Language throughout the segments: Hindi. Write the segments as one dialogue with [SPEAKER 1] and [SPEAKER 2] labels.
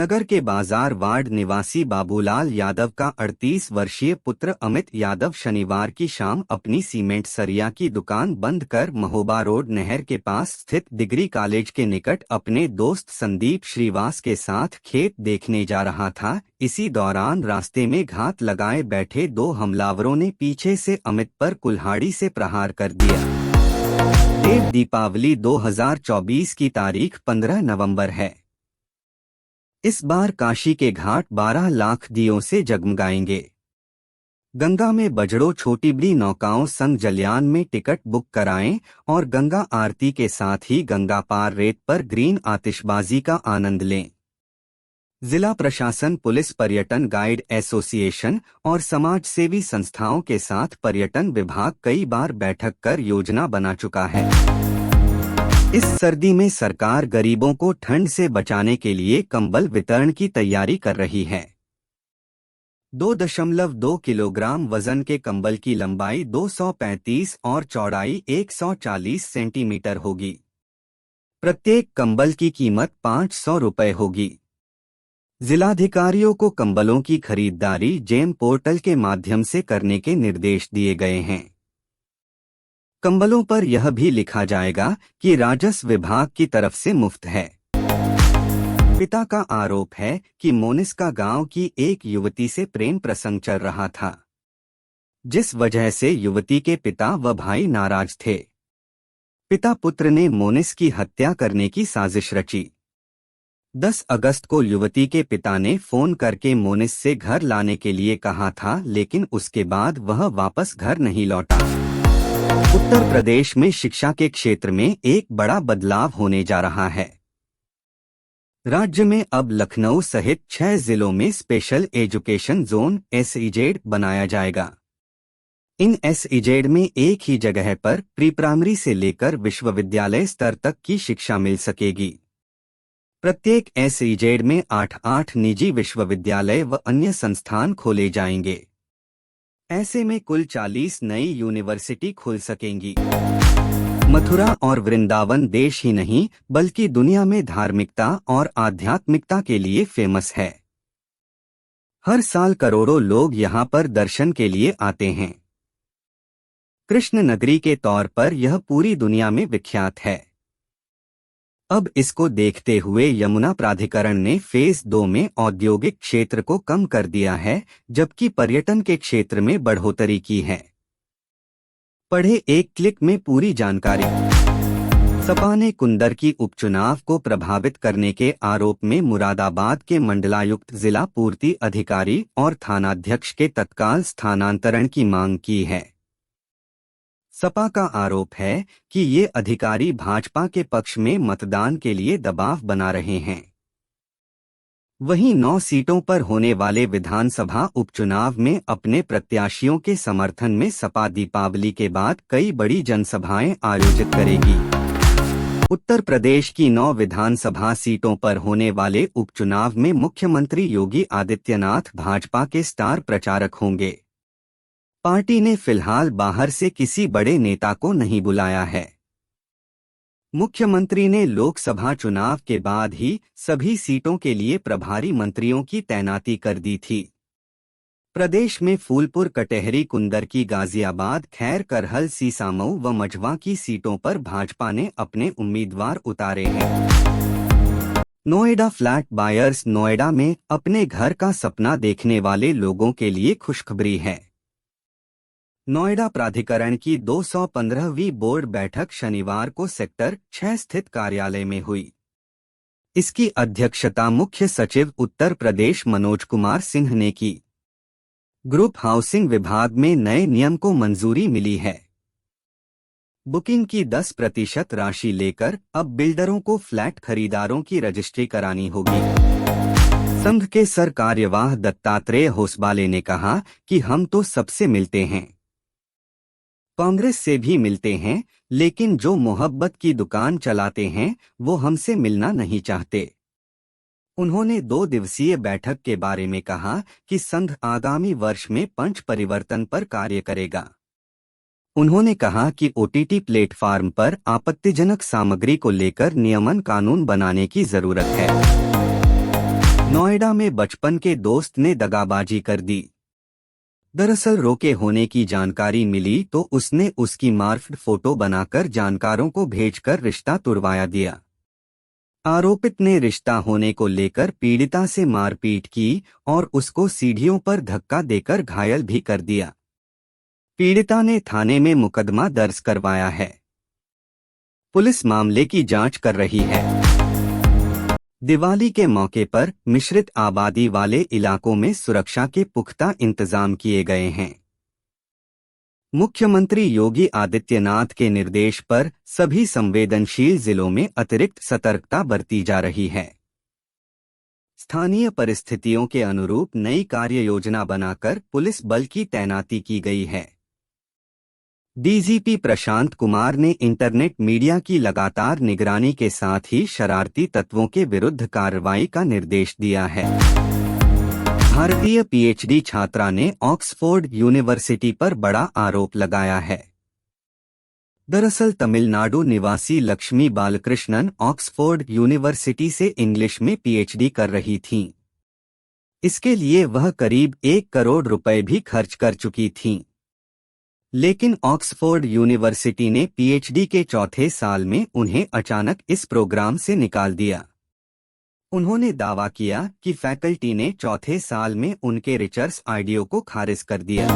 [SPEAKER 1] नगर के बाजार वार्ड निवासी बाबूलाल यादव का 38 वर्षीय पुत्र अमित यादव शनिवार की शाम अपनी सीमेंट सरिया की दुकान बंद कर महोबा रोड नहर के पास स्थित डिग्री कॉलेज के निकट अपने दोस्त संदीप श्रीवास के साथ खेत देखने जा रहा था। इसी दौरान रास्ते में घात लगाए बैठे दो हमलावरों ने पीछे से अमित पर कुल्हाड़ी से प्रहार कर दिया। देव दीपावली 2024 की तारीख 15 नवंबर है। इस बार काशी के घाट 12 लाख दियों से जगमगाएंगे। गंगा में बजड़ो छोटी बड़ी नौकाओं संग जलयान में टिकट बुक कराएं और गंगा आरती के साथ ही गंगा पार रेत पर ग्रीन आतिशबाजी का आनंद लें। जिला प्रशासन, पुलिस, पर्यटन गाइड एसोसिएशन और समाजसेवी संस्थाओं के साथ पर्यटन विभाग कई बार बैठक कर योजना बना चुका है। इस सर्दी में सरकार गरीबों को ठंड से बचाने के लिए कंबल वितरण की तैयारी कर रही है। 2.2 किलोग्राम वजन के कंबल की लंबाई 235 और चौड़ाई 140 सेंटीमीटर होगी। प्रत्येक कंबल की कीमत 500 रुपए होगी। जिलाधिकारियों को कंबलों की खरीदारी जेम पोर्टल के माध्यम से करने के निर्देश दिए गए हैं। कंबलों पर यह भी लिखा जाएगा कि राजस्व विभाग की तरफ से मुफ्त है। पिता का आरोप है कि मोनिस्का गांव की एक युवती से प्रेम प्रसंग चल रहा था, जिस वजह से युवती के पिता व भाई नाराज थे। पिता पुत्र ने मोनिस की हत्या करने की साजिश रची। 10 अगस्त को युवती के पिता ने फोन करके मोनिस से घर लाने के लिए कहा था, लेकिन उसके बाद वह वापस घर नहीं लौटा। उत्तर प्रदेश में शिक्षा के क्षेत्र में एक बड़ा बदलाव होने जा रहा है। राज्य में अब लखनऊ सहित 6 जिलों में स्पेशल एजुकेशन जोन SEZ बनाया जाएगा। इन SEZ में एक ही जगह पर प्री प्राइमरी से लेकर विश्वविद्यालय स्तर तक की शिक्षा मिल सकेगी। प्रत्येक SEZ में 8 निजी विश्वविद्यालय व अन्य संस्थान खोले जाएंगे। ऐसे में कुल 40 नई यूनिवर्सिटी खुल सकेंगी। मथुरा और वृंदावन देश ही नहीं बल्कि दुनिया में धार्मिकता और आध्यात्मिकता के लिए फेमस है। हर साल करोड़ों लोग यहाँ पर दर्शन के लिए आते हैं। कृष्ण नगरी के तौर पर यह पूरी दुनिया में विख्यात है। अब इसको देखते हुए यमुना प्राधिकरण ने फेज 2 में औद्योगिक क्षेत्र को कम कर दिया है, जबकि पर्यटन के क्षेत्र में बढ़ोतरी की है। पढ़े एक क्लिक में पूरी जानकारी। सपा ने कुंदर की उपचुनाव को प्रभावित करने के आरोप में मुरादाबाद के मंडलायुक्त, जिला पूर्ति अधिकारी और थानाध्यक्ष के तत्काल स्थानांतरण की मांग की है। सपा का आरोप है कि ये अधिकारी भाजपा के पक्ष में मतदान के लिए दबाव बना रहे हैं। वहीं 9 सीटों पर होने वाले विधानसभा उपचुनाव में अपने प्रत्याशियों के समर्थन में सपा दीपावली के बाद कई बड़ी जनसभाएं आयोजित करेगी। उत्तर प्रदेश की 9 विधानसभा सीटों पर होने वाले उपचुनाव में मुख्यमंत्री योगी आदित्यनाथ भाजपा के स्टार प्रचारक होंगे। पार्टी ने फिलहाल बाहर से किसी बड़े नेता को नहीं बुलाया है। मुख्यमंत्री ने लोकसभा चुनाव के बाद ही सभी सीटों के लिए प्रभारी मंत्रियों की तैनाती कर दी थी। प्रदेश में फूलपुर, कटेहरी, कुंदरकी, गाजियाबाद, खैर, करहल, सीसामऊ व मझवा की सीटों पर भाजपा ने अपने उम्मीदवार उतारे हैं। Noida flat buyers. नोएडा में अपने घर का सपना देखने वाले लोगों के लिए खुशखबरी है। नोएडा प्राधिकरण की 215वीं बोर्ड बैठक शनिवार को सेक्टर 6 स्थित कार्यालय में हुई। इसकी अध्यक्षता मुख्य सचिव उत्तर प्रदेश मनोज कुमार सिंह ने की। ग्रुप हाउसिंग विभाग में नए नियम को मंजूरी मिली है। बुकिंग की 10% राशि लेकर अब बिल्डरों को फ्लैट खरीदारों की रजिस्ट्री करानी होगी। संघ के सर कार्यवाह दत्तात्रेय होसबाले ने कहा कि हम तो सबसे मिलते हैं, कांग्रेस से भी मिलते हैं, लेकिन जो मोहब्बत की दुकान चलाते हैं वो हमसे मिलना नहीं चाहते। उन्होंने 2 दिवसीय बैठक के बारे में कहा कि संघ आगामी वर्ष में पंच परिवर्तन पर कार्य करेगा। उन्होंने कहा कि OTT प्लेटफार्म पर आपत्तिजनक सामग्री को लेकर नियमन कानून बनाने की जरूरत है। नोएडा में बचपन के दोस्त ने दगाबाजी कर दी। दरअसल रोके होने की जानकारी मिली तो उसने उसकी मार्फ्ड फोटो बनाकर जानकारों को भेजकर रिश्ता तुड़वाया दिया। आरोपित ने रिश्ता होने को लेकर पीड़िता से मारपीट की और उसको सीढ़ियों पर धक्का देकर घायल भी कर दिया। पीड़िता ने थाने में मुकदमा दर्ज करवाया है। पुलिस मामले की जांच कर रही है। दिवाली के मौके पर मिश्रित आबादी वाले इलाकों में सुरक्षा के पुख्ता इंतजाम किए गए हैं। मुख्यमंत्री योगी आदित्यनाथ के निर्देश पर सभी संवेदनशील जिलों में अतिरिक्त सतर्कता बरती जा रही है। स्थानीय परिस्थितियों के अनुरूप नई कार्य योजना बनाकर पुलिस बल की तैनाती की गई है। डीजीपी प्रशांत कुमार ने इंटरनेट मीडिया की लगातार निगरानी के साथ ही शरारती तत्वों के विरुद्ध कार्रवाई का निर्देश दिया है। भारतीय पीएचडी छात्रा ने ऑक्सफोर्ड यूनिवर्सिटी पर बड़ा आरोप लगाया है। दरअसल तमिलनाडु निवासी लक्ष्मी बालकृष्णन ऑक्सफोर्ड यूनिवर्सिटी से इंग्लिश में पीएचडी कर रही थीं। इसके लिए वह करीब 1 करोड़ रुपए भी खर्च कर चुकी थीं। लेकिन ऑक्सफोर्ड यूनिवर्सिटी ने पीएचडी के चौथे साल में उन्हें अचानक इस प्रोग्राम से निकाल दिया। उन्होंने दावा किया कि फैकल्टी ने चौथे साल में उनके रिसर्च आइडिया को खारिज कर दिया।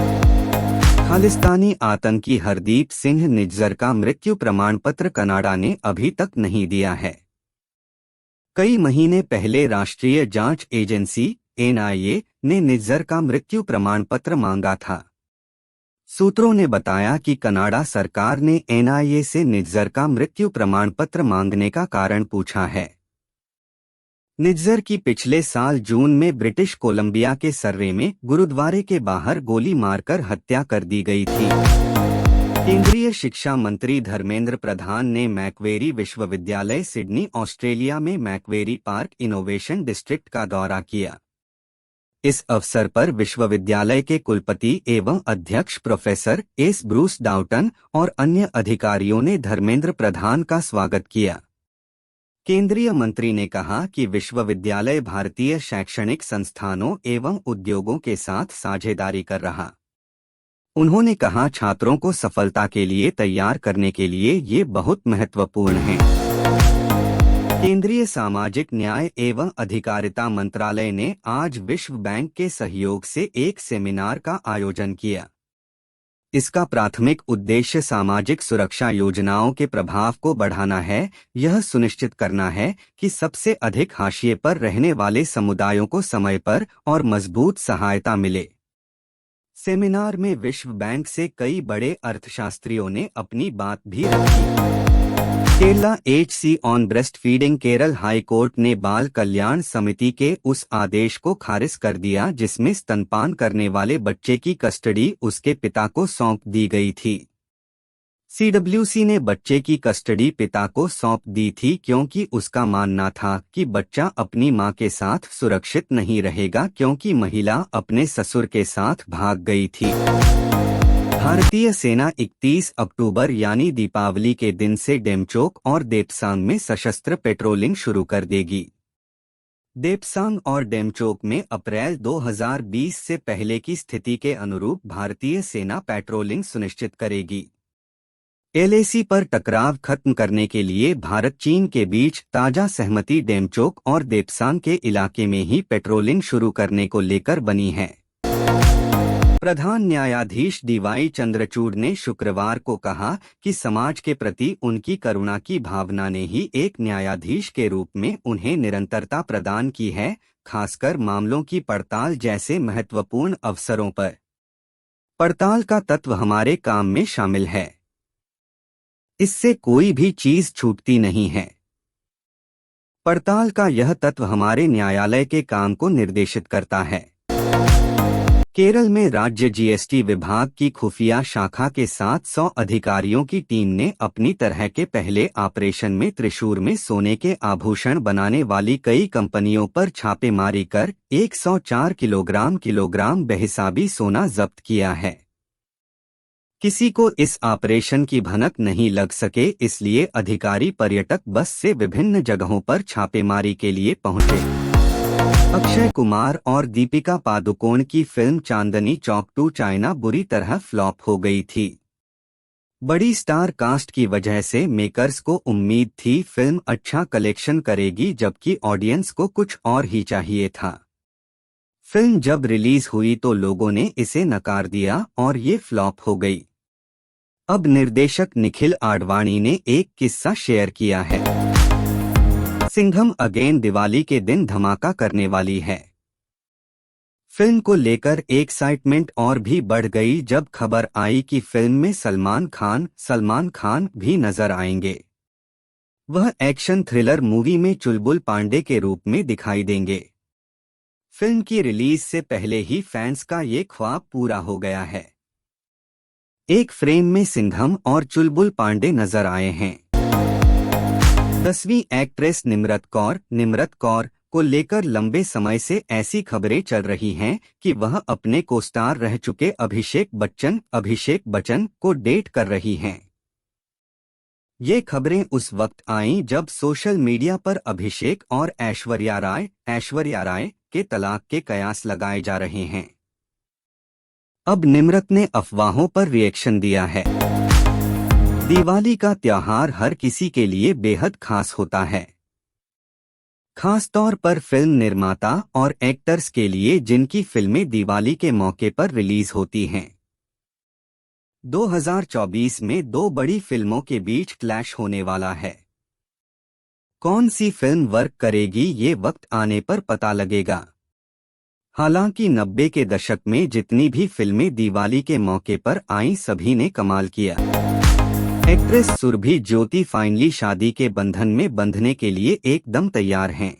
[SPEAKER 1] खालिस्तानी आतंकी हरदीप सिंह निज्जर का मृत्यु प्रमाण पत्र कनाडा ने अभी तक नहीं दिया है। कई महीने पहले राष्ट्रीय जांच एजेंसी एनआईए ने निज्जर का मृत्यु प्रमाण पत्र मांगा था। सूत्रों ने बताया कि कनाडा सरकार ने एनआईए से निज्जर का मृत्यु प्रमाण पत्र मांगने का कारण पूछा है। निज्जर की पिछले साल जून में ब्रिटिश कोलंबिया के सर्वे में गुरुद्वारे के बाहर गोली मारकर हत्या कर दी गई थी। केंद्रीय शिक्षा मंत्री धर्मेंद्र प्रधान ने मैक्वेरी विश्वविद्यालय सिडनी ऑस्ट्रेलिया में मैक्वेरी पार्क इनोवेशन डिस्ट्रिक्ट का दौरा किया। इस अवसर पर विश्वविद्यालय के कुलपति एवं अध्यक्ष प्रोफेसर एस ब्रूस डाउटन और अन्य अधिकारियों ने धर्मेंद्र प्रधान का स्वागत किया। केंद्रीय मंत्री ने कहा कि विश्वविद्यालय भारतीय शैक्षणिक संस्थानों एवं उद्योगों के साथ साझेदारी कर रहा। उन्होंने कहा छात्रों को सफलता के लिए तैयार करने के लिए ये बहुत महत्वपूर्ण है। केंद्रीय सामाजिक न्याय एवं अधिकारिता मंत्रालय ने आज विश्व बैंक के सहयोग से एक सेमिनार का आयोजन किया। इसका प्राथमिक उद्देश्य सामाजिक सुरक्षा योजनाओं के प्रभाव को बढ़ाना है। यह सुनिश्चित करना है कि सबसे अधिक हाशिए पर रहने वाले समुदायों को समय पर और मजबूत सहायता मिले। सेमिनार में विश्व बैंक से कई बड़े अर्थशास्त्रियों ने अपनी बात भी रखी। Kerala HC on breast feeding. Kerala high court ने बाल कल्याण समिति के उस आदेश को खारिज कर दिया जिसमें स्तनपान करने वाले बच्चे की कस्टडी उसके पिता को सौंप दी गई थी। सीडब्ल्यूसी ने बच्चे की कस्टडी पिता को सौंप दी थी क्योंकि उसका मानना था कि बच्चा अपनी मां के साथ सुरक्षित नहीं रहेगा क्योंकि महिला अपने ससुर के साथ भाग गई थी। भारतीय सेना 31 अक्टूबर यानी दीपावली के दिन से डेमचोक और देपसांग में सशस्त्र पेट्रोलिंग शुरू कर देगी। देपसांग और डेमचोक में अप्रैल 2020 से पहले की स्थिति के अनुरूप भारतीय सेना पेट्रोलिंग सुनिश्चित करेगी। एलएसी पर टकराव खत्म करने के लिए भारत चीन के बीच ताजा सहमति डेमचोक और देपसांग के इलाके में ही पेट्रोलिंग शुरू करने को लेकर बनी है। प्रधान न्यायाधीश डीवाई चंद्रचूड़ ने शुक्रवार को कहा कि समाज के प्रति उनकी करुणा की भावना ने ही एक न्यायाधीश के रूप में उन्हें निरंतरता प्रदान की है, खासकर मामलों की पड़ताल जैसे महत्वपूर्ण अवसरों पर। पड़ताल का तत्व हमारे काम में शामिल है। इससे कोई भी चीज छूटती नहीं है। पड़ताल का यह तत्व हमारे न्यायालय के काम को निर्देशित करता है। केरल में राज्य जीएसटी विभाग की खुफिया शाखा के 700 अधिकारियों की टीम ने अपनी तरह के पहले ऑपरेशन में त्रिशूर में सोने के आभूषण बनाने वाली कई कंपनियों पर छापेमारी कर 104 किलोग्राम बेहिसाबी सोना जब्त किया है। किसी को इस ऑपरेशन की भनक नहीं लग सके, इसलिए अधिकारी पर्यटक बस से विभिन्न जगहों पर छापेमारी के लिए पहुंचे। अक्षय कुमार और दीपिका पादुकोण की film Chandni Chowk to China बुरी तरह फ्लॉप हो गई थी। बड़ी स्टार कास्ट की वजह से मेकर्स को उम्मीद थी फिल्म अच्छा कलेक्शन करेगी, जबकि ऑडियंस को कुछ और ही चाहिए था। फिल्म जब रिलीज हुई तो लोगों ने इसे नकार दिया और ये फ्लॉप हो गई। अब निर्देशक निखिल आडवाणी ने एक किस्सा शेयर किया है। सिंघम अगेन दिवाली के दिन धमाका करने वाली है। फिल्म को लेकर एक्साइटमेंट और भी बढ़ गई जब खबर आई कि फिल्म में सलमान खान भी नजर आएंगे। वह एक्शन थ्रिलर मूवी में चुलबुल पांडे के रूप में दिखाई देंगे। फिल्म की रिलीज से पहले ही फैंस का ये ख्वाब पूरा हो गया है। एक फ्रेम में सिंघम और चुलबुल पांडे नजर आए हैं। 10वीं एक्ट्रेस निम्रत कौर को लेकर लंबे समय से ऐसी खबरें चल रही हैं कि वह अपने को स्टार रह चुके अभिषेक बच्चन को डेट कर रही हैं। ये खबरें उस वक्त आईं जब सोशल मीडिया पर अभिषेक और ऐश्वर्या राय के तलाक के कयास लगाए जा रहे हैं। अब निम्रत ने अफवाहों पर रिएक्शन दिया है। दिवाली का त्योहार हर किसी के लिए बेहद खास होता है, खास तौर पर फिल्म निर्माता और एक्टर्स के लिए जिनकी फिल्में दिवाली के मौके पर रिलीज होती हैं। 2024 में दो बड़ी फिल्मों के बीच क्लैश होने वाला है। कौन सी फिल्म वर्क करेगी ये वक्त आने पर पता लगेगा। हालांकि 90 के दशक में जितनी भी फिल्में दिवाली के मौके पर आईं सभी ने कमाल किया। एक्ट्रेस सुरभि ज्योति फाइनली शादी के बंधन में बंधने के लिए एकदम तैयार हैं।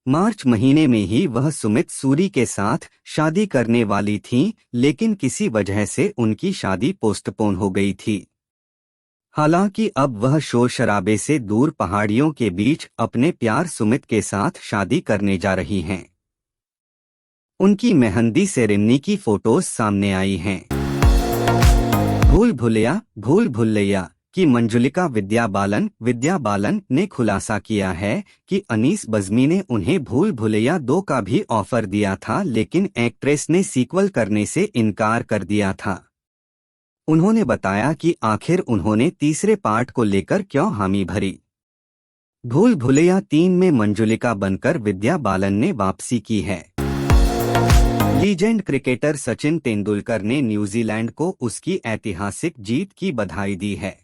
[SPEAKER 1] मार्च महीने में ही वह सुमित सूरी के साथ शादी करने वाली थीं, लेकिन किसी वजह से उनकी शादी पोस्टपोन हो गई थी। हालांकि अब वह शोर शराबे से दूर पहाड़ियों के बीच अपने प्यार सुमित के साथ शादी करने जा रही हैं। उनकी मेहंदी सेरेमनी की फोटोज सामने आई हैं। भूल भुलैया की मंजुलिका विद्या बालन ने खुलासा किया है कि अनीस बज़्मी ने उन्हें भूल भुलैया 2 का भी ऑफर दिया था, लेकिन एक्ट्रेस ने सीक्वल करने से इनकार कर दिया था। उन्होंने बताया कि आखिर उन्होंने तीसरे पार्ट को लेकर क्यों हामी भरी। भूल भुलैया 3 में मंजुलिका बनकर विद्या बालन ने वापसी की है। लीजेंड क्रिकेटर सचिन तेंदुलकर ने न्यूजीलैंड को उसकी ऐतिहासिक जीत की बधाई दी है।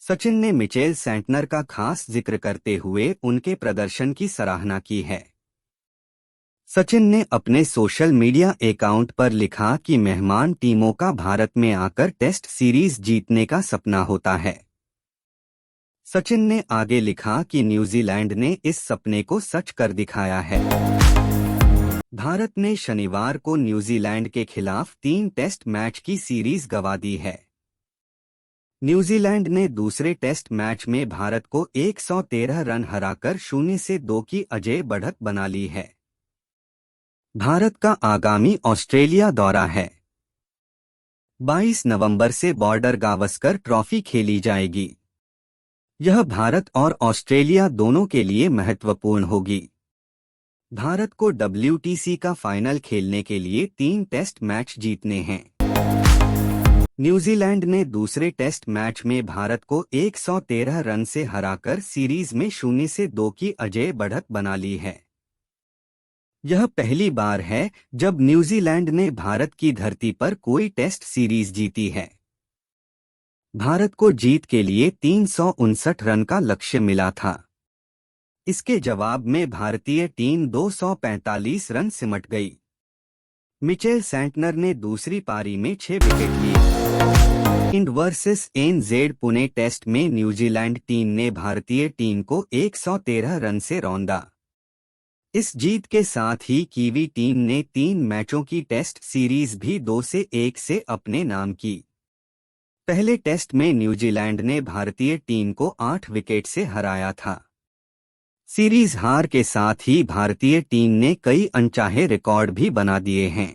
[SPEAKER 1] सचिन ने मिचेल सेंटनर का खास जिक्र करते हुए उनके प्रदर्शन की सराहना की है। सचिन ने अपने सोशल मीडिया अकाउंट पर लिखा कि मेहमान टीमों का भारत में आकर टेस्ट सीरीज जीतने का सपना होता है। सचिन ने आगे लिखा कि न्यूजीलैंड ने इस सपने को सच कर दिखाया है। भारत ने शनिवार को न्यूजीलैंड के खिलाफ 3 टेस्ट मैच की सीरीज गंवा दी है। न्यूजीलैंड ने दूसरे टेस्ट मैच में भारत को 113 रन हराकर 0-2 की अजेय बढ़त बना ली है। भारत का आगामी ऑस्ट्रेलिया दौरा है। 22 नवंबर से बॉर्डर गावस्कर ट्रॉफी खेली जाएगी। यह भारत और ऑस्ट्रेलिया दोनों के लिए महत्वपूर्ण होगी। भारत को WTC का फाइनल खेलने के लिए 3 टेस्ट मैच जीतने हैं। न्यूजीलैंड ने दूसरे टेस्ट मैच में भारत को 113 रन से हराकर सीरीज में 0-2 की अजेय बढ़त बना ली है। यह पहली बार है जब न्यूजीलैंड ने भारत की धरती पर कोई टेस्ट सीरीज जीती है। भारत को जीत के लिए 359 रन का लक्ष्य मिला था। इसके जवाब में भारतीय टीम 245 रन सिमट गई। मिचेल सेंटनर ने दूसरी पारी में 6 विकेट लिए। Ind versus NZ Pune test में न्यूजीलैंड टीम ने भारतीय टीम को 113 रन से रौंदा। इस जीत के साथ ही कीवी टीम ने 3 मैचों की टेस्ट सीरीज भी 2-1 से अपने नाम की। पहले टेस्ट में न्यूजीलैंड ने भारतीय टीम को 8 विकेट से हराया था। सीरीज हार के साथ ही भारतीय टीम ने कई अनचाहे रिकॉर्ड भी बना दिए हैं।